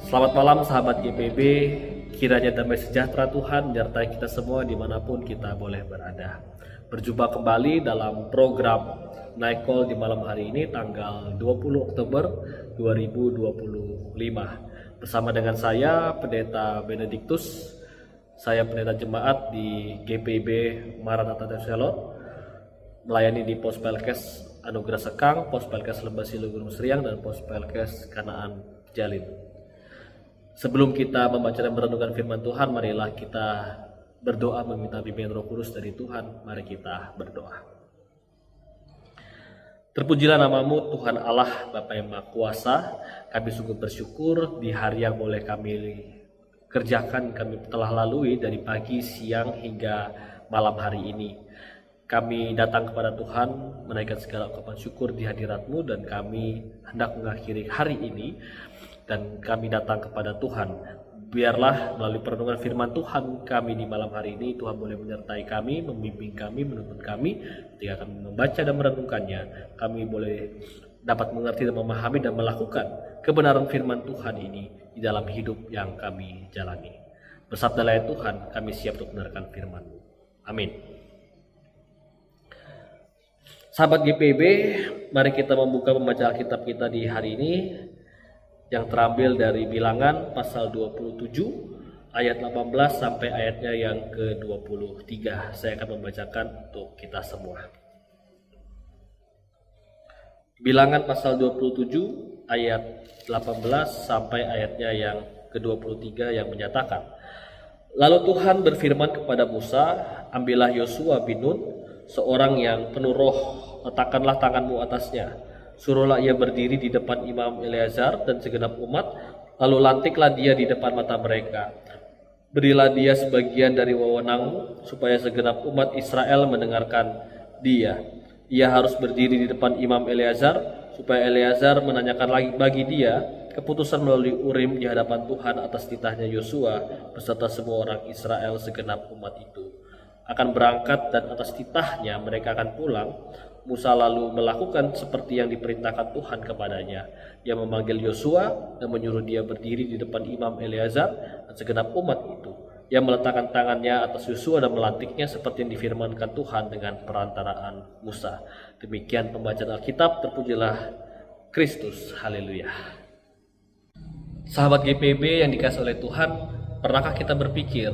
Selamat malam sahabat GPB, kiranya damai sejahtera Tuhan menyertai kita semua dimanapun kita boleh berada. Berjumpa kembali dalam program Night Call di malam hari ini tanggal 20 Oktober 2025. Bersama dengan saya, Pendeta Benediktus, saya pendeta jemaat di GPB Maranatha Selot, melayani di Pos Pelkes Anugerah Sekang, Pos Pelkes Lembah Gunung Seriang, dan Pos Pelkes Kanaan Jalin. Sebelum kita membaca dan merenungkan firman Tuhan, marilah kita berdoa meminta bimbingan Roh Kudus dari Tuhan. Mari kita berdoa. Terpujilah namamu Tuhan Allah Bapa yang Maha Kuasa. Kami sungguh bersyukur di hari yang boleh kami kerjakan, kami telah lalui dari pagi, siang hingga malam hari ini. Kami datang kepada Tuhan menaikkan segala ungkapan syukur di hadirat-Mu, dan kami hendak mengakhiri hari ini dan kami datang kepada Tuhan. Biarlah melalui perenungan firman Tuhan kami di malam hari ini, Tuhan boleh menyertai kami, membimbing kami, menuntun kami. Ketika kami membaca dan merenungkannya, kami boleh dapat mengerti dan memahami dan melakukan kebenaran firman Tuhan ini di dalam hidup yang kami jalani. Bersabdalah ya Tuhan, kami siap untuk mendengarkan firman-Mu. Amin. Sahabat GPB, mari kita membuka membaca Alkitab kita di hari ini yang terambil dari Bilangan pasal 27 ayat 18 sampai ayatnya yang ke-23. Saya akan membacakan untuk kita semua. Bilangan pasal 27 ayat 18 sampai ayatnya yang ke-23 yang menyatakan, lalu Tuhan berfirman kepada Musa, ambillah Yosua bin Nun, seorang yang penuh roh, letakkanlah tanganmu atasnya. Suruhlah ia berdiri di depan Imam Eleazar dan segenap umat, lalu lantiklah dia di depan mata mereka. Berilah dia sebagian dari wewenangmu, supaya segenap umat Israel mendengarkan dia. Ia harus berdiri di depan Imam Eleazar, supaya Eleazar menanyakan lagi bagi dia keputusan melalui Urim di hadapan Tuhan atas titahnya Yosua beserta semua orang Israel. Segenap umat itu akan berangkat dan atas titahnya mereka akan pulang. Musa lalu melakukan seperti yang diperintahkan Tuhan kepadanya. Ia memanggil Yosua dan menyuruh dia berdiri di depan Imam Eleazar dan segenap umat itu. Ia meletakkan tangannya atas Yosua dan melantiknya seperti yang difirmankan Tuhan dengan perantaraan Musa. Demikian pembacaan Alkitab. Terpujilah Kristus. Haleluya. Sahabat GPB yang dikasihi oleh Tuhan, pernahkah kita berpikir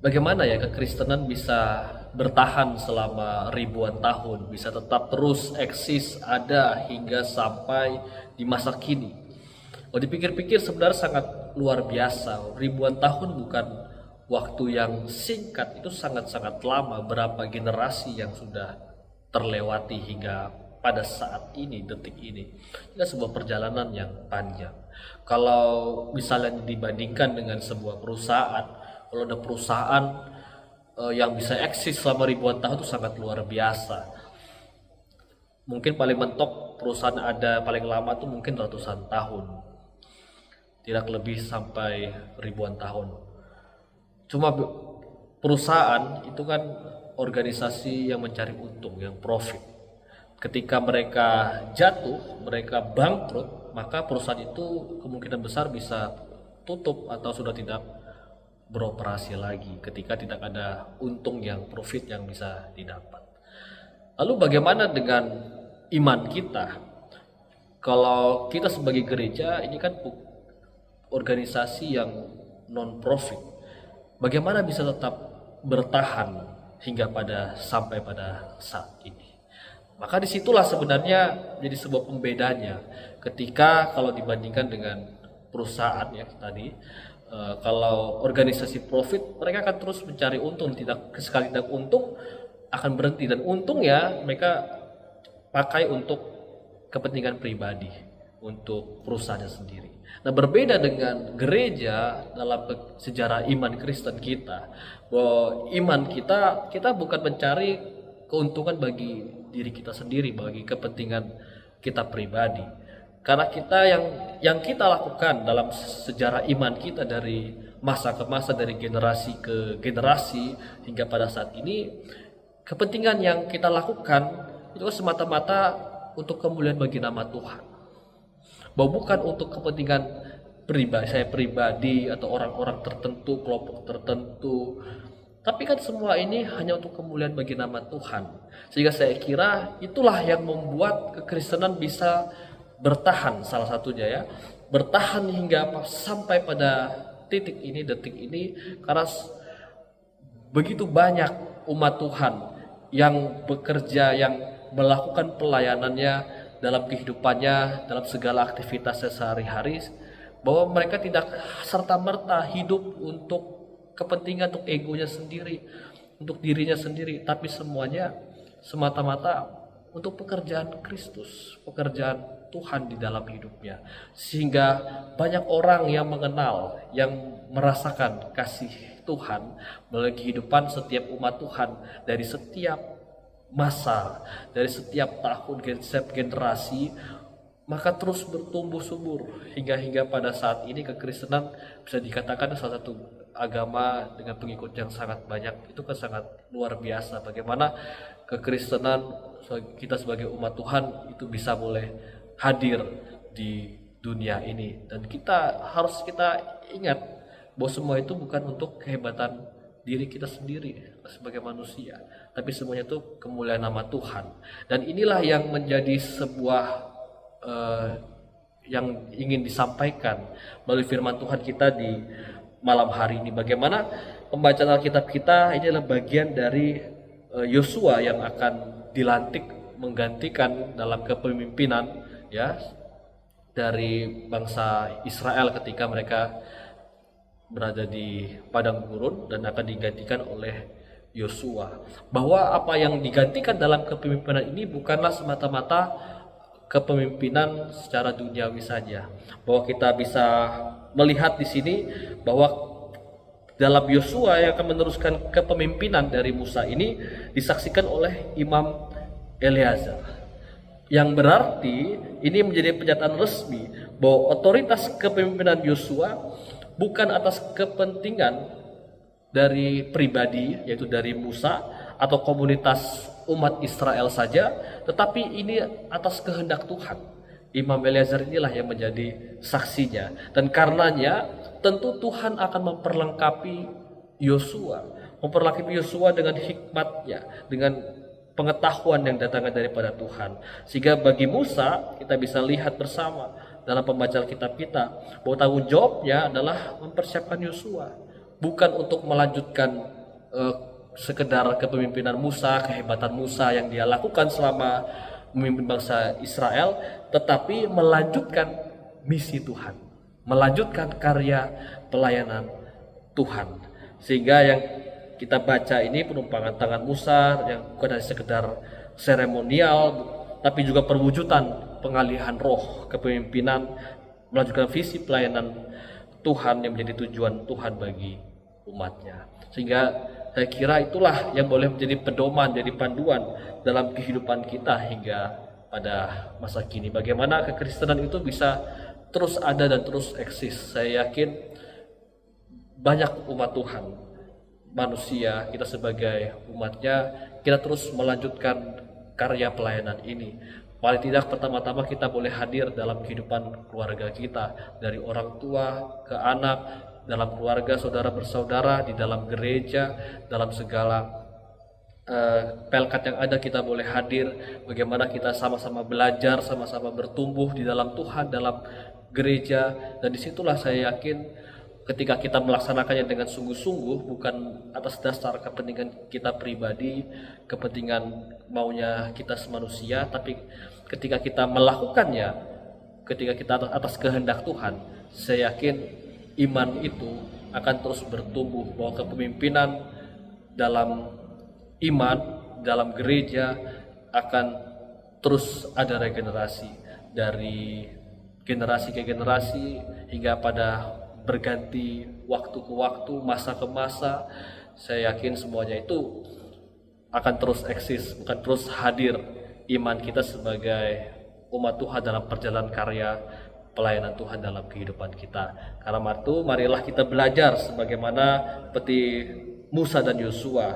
bagaimana ya kekristenan bisa bertahan selama ribuan tahun, bisa tetap terus eksis, ada hingga sampai di masa kini? Kalau dipikir-pikir sebenarnya sangat luar biasa. Ribuan tahun bukan waktu yang singkat, itu sangat-sangat lama. Berapa generasi yang sudah terlewati hingga pada saat ini, detik ini. Itu sebuah perjalanan yang panjang. Kalau misalnya dibandingkan dengan sebuah perusahaan, kalau ada perusahaan yang bisa eksis selama ribuan tahun itu sangat luar biasa. Mungkin paling mentok perusahaan ada paling lama itu mungkin ratusan tahun, tidak lebih sampai ribuan tahun. Cuma perusahaan itu kan organisasi yang mencari untung, yang profit. Ketika mereka jatuh, mereka bangkrut, maka perusahaan itu kemungkinan besar bisa tutup atau sudah tidak beroperasi lagi ketika tidak ada untung yang profit yang bisa didapat. Lalu bagaimana dengan iman kita? Kalau kita sebagai gereja ini kan organisasi yang non profit, bagaimana bisa tetap bertahan hingga sampai pada saat ini? Maka disitulah sebenarnya jadi sebuah pembedanya ketika kalau dibandingkan dengan perusahaan ya tadi. Kalau organisasi profit, mereka akan terus mencari untung, sekali tidak untung akan berhenti, dan untungnya mereka pakai untuk kepentingan pribadi, untuk perusahaannya sendiri. Nah, berbeda dengan gereja dalam sejarah iman Kristen kita, bahwa iman kita bukan mencari keuntungan bagi diri kita sendiri, bagi kepentingan kita pribadi. Karena kita yang kita lakukan dalam sejarah iman kita dari masa ke masa, dari generasi ke generasi hingga pada saat ini, kepentingan yang kita lakukan itu semata-mata untuk kemuliaan bagi nama Tuhan. Bahwa bukan untuk kepentingan saya pribadi atau orang-orang tertentu, kelompok tertentu. Tapi kan semua ini hanya untuk kemuliaan bagi nama Tuhan. Sehingga saya kira itulah yang membuat kekristenan bisa bertahan, salah satunya ya. Bertahan hingga sampai pada detik ini karena begitu banyak umat Tuhan yang bekerja, yang melakukan pelayanannya dalam kehidupannya, dalam segala aktivitasnya sehari-hari, bahwa mereka tidak serta-merta hidup untuk kepentingan, untuk egonya sendiri, untuk dirinya sendiri, tapi semuanya semata-mata untuk pekerjaan Kristus, pekerjaan Tuhan di dalam hidupnya. Sehingga banyak orang yang mengenal, yang merasakan kasih Tuhan melalui kehidupan setiap umat Tuhan dari setiap masa, dari setiap tahun, setiap generasi, maka terus bertumbuh subur hingga pada saat ini kekristenan bisa dikatakan salah satu agama dengan pengikut yang sangat banyak. Itu kan sangat luar biasa bagaimana kekristenan kita sebagai umat Tuhan itu bisa boleh hadir di dunia ini, dan kita ingat bahwa semua itu bukan untuk kehebatan diri kita sendiri sebagai manusia, tapi semuanya itu kemuliaan nama Tuhan. Dan inilah yang menjadi sebuah yang ingin disampaikan melalui firman Tuhan kita di malam hari ini. Bagaimana pembacaan Alkitab kita ini adalah bagian dari Yosua yang akan dilantik menggantikan dalam kepemimpinan ya dari bangsa Israel ketika mereka berada di padang gurun dan akan digantikan oleh Yosua. Bahwa apa yang digantikan dalam kepemimpinan ini bukanlah semata-mata kepemimpinan secara duniawi saja. Bahwa kita bisa melihat di sini bahwa dalam Yosua yang akan meneruskan kepemimpinan dari Musa ini disaksikan oleh Imam Eleazar. Yang berarti ini menjadi pernyataan resmi bahwa otoritas kepemimpinan Yosua bukan atas kepentingan dari pribadi, yaitu dari Musa atau komunitas umat Israel saja, tetapi ini atas kehendak Tuhan. Imam Eleazar inilah yang menjadi saksinya, dan karenanya tentu Tuhan akan memperlengkapi Yosua dengan hikmatnya, dengan pengetahuan yang datangnya daripada Tuhan. Sehingga bagi Musa kita bisa lihat bersama dalam pembacaan kitab kita bahwa tanggung jawabnya adalah mempersiapkan Yosua, bukan untuk melanjutkan sekedar kepemimpinan Musa, kehebatan Musa yang dia lakukan selama memimpin bangsa Israel, tetapi melanjutkan misi Tuhan, melanjutkan karya pelayanan Tuhan. Sehingga yang kita baca ini penumpangan tangan Musa yang bukan hanya sekedar seremonial, tapi juga perwujudan pengalihan roh kepemimpinan, melanjutkan visi pelayanan Tuhan yang menjadi tujuan Tuhan bagi umatnya. Sehingga saya kira itulah yang boleh menjadi pedoman, jadi panduan dalam kehidupan kita hingga pada masa kini. Bagaimana kekristenan itu bisa terus ada dan terus eksis. Saya yakin banyak umat Tuhan, manusia, kita sebagai umatnya, kita terus melanjutkan karya pelayanan ini. Paling tidak pertama-tama kita boleh hadir dalam kehidupan keluarga kita, dari orang tua ke anak, dalam keluarga, saudara bersaudara, di dalam gereja, dalam segala pelkat yang ada kita boleh hadir. Bagaimana kita sama-sama belajar, sama-sama bertumbuh di dalam Tuhan, dalam gereja. Dan disitulah saya yakin ketika kita melaksanakannya dengan sungguh-sungguh, bukan atas dasar kepentingan kita pribadi, kepentingan maunya kita semanusia, tapi ketika kita melakukannya, ketika kita atas kehendak Tuhan, saya yakin iman itu akan terus bertumbuh, bahwa kepemimpinan dalam iman, dalam gereja akan terus ada regenerasi dari generasi ke generasi hingga pada berganti waktu ke waktu, masa ke masa. Saya yakin semuanya itu akan terus eksis, akan terus hadir iman kita sebagai umat Tuhan dalam perjalanan karya pelayanan Tuhan dalam kehidupan kita. Karena itu marilah kita belajar sebagaimana seperti Musa dan Yosua,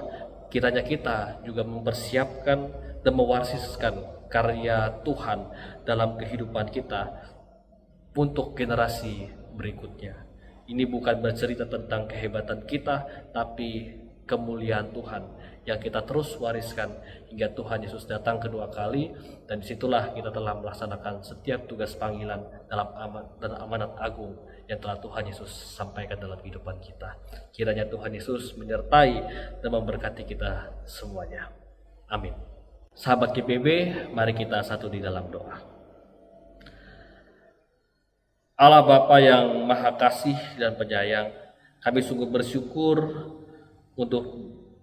kiranya kita juga mempersiapkan dan mewariskan karya Tuhan dalam kehidupan kita, untuk generasi berikutnya. Ini bukan bercerita tentang kehebatan kita, tapi kemuliaan Tuhan yang kita terus wariskan hingga Tuhan Yesus datang kedua kali, dan disitulah kita telah melaksanakan setiap tugas panggilan dalam amanat agung yang telah Tuhan Yesus sampaikan dalam kehidupan kita. Kiranya Tuhan Yesus menyertai dan memberkati kita semuanya. Amin. Sahabat GPB, mari kita satu di dalam doa. Allah Bapa yang Maha Kasih dan Penyayang, kami sungguh bersyukur untuk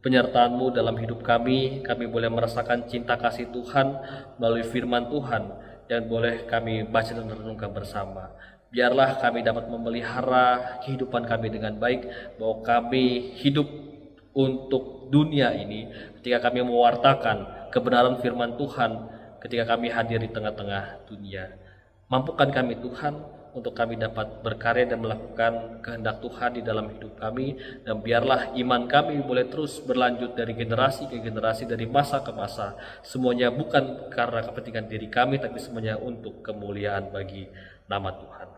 penyertaan-Mu dalam hidup kami. Kami boleh merasakan cinta kasih Tuhan melalui firman Tuhan yang boleh kami baca dan renungkan bersama. Biarlah kami dapat memelihara kehidupan kami dengan baik, bahwa kami hidup untuk dunia ini ketika kami mewartakan kebenaran firman Tuhan, ketika kami hadir di tengah-tengah dunia. Mampukan kami Tuhan untuk kami dapat berkarya dan melakukan kehendak Tuhan di dalam hidup kami, dan biarlah iman kami boleh terus berlanjut dari generasi ke generasi, dari masa ke masa. Semuanya bukan karena kepentingan diri kami, tapi semuanya untuk kemuliaan bagi nama Tuhan.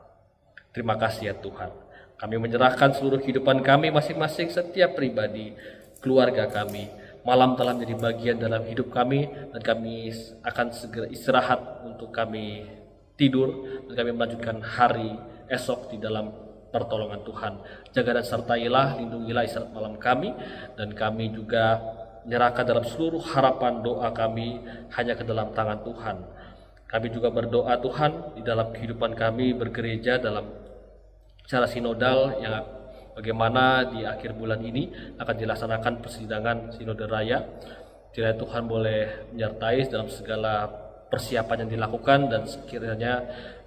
Terima kasih ya Tuhan. Kami menyerahkan seluruh kehidupan kami masing-masing, setiap pribadi, keluarga kami. Malam telah menjadi bagian dalam hidup kami, dan kami akan segera istirahat untuk kami tidur, dan kami melanjutkan hari esok di dalam pertolongan Tuhan. Jaga dan sertailah, lindungilah istirahat malam kami, dan kami juga menyerahkan dalam seluruh harapan doa kami hanya ke dalam tangan Tuhan. Kami juga berdoa Tuhan di dalam kehidupan kami bergereja dalam secara sinodal, yang bagaimana di akhir bulan ini akan dilaksanakan persidangan sinode raya. Kiranya Tuhan boleh menyertai dalam segala persiapan yang dilakukan, dan sekiranya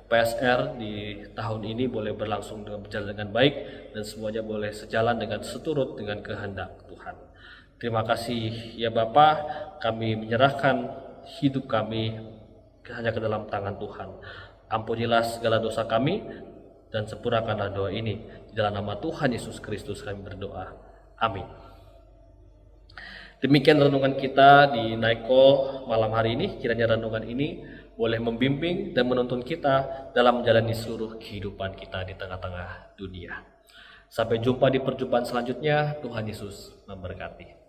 PSR di tahun ini boleh berlangsung berjalan dengan baik, dan semuanya boleh sejalan dengan seturut dengan kehendak Tuhan. Terima kasih ya Bapa, kami menyerahkan hidup kami hanya ke dalam tangan Tuhan. Ampunilah segala dosa kami, dan sempurnakanlah doa ini. Di dalam nama Tuhan Yesus Kristus kami berdoa. Amin. Demikian renungan kita di Naiko malam hari ini. Kiranya renungan ini boleh membimbing dan menuntun kita dalam menjalani seluruh kehidupan kita di tengah-tengah dunia. Sampai jumpa di perjumpaan selanjutnya. Tuhan Yesus memberkati.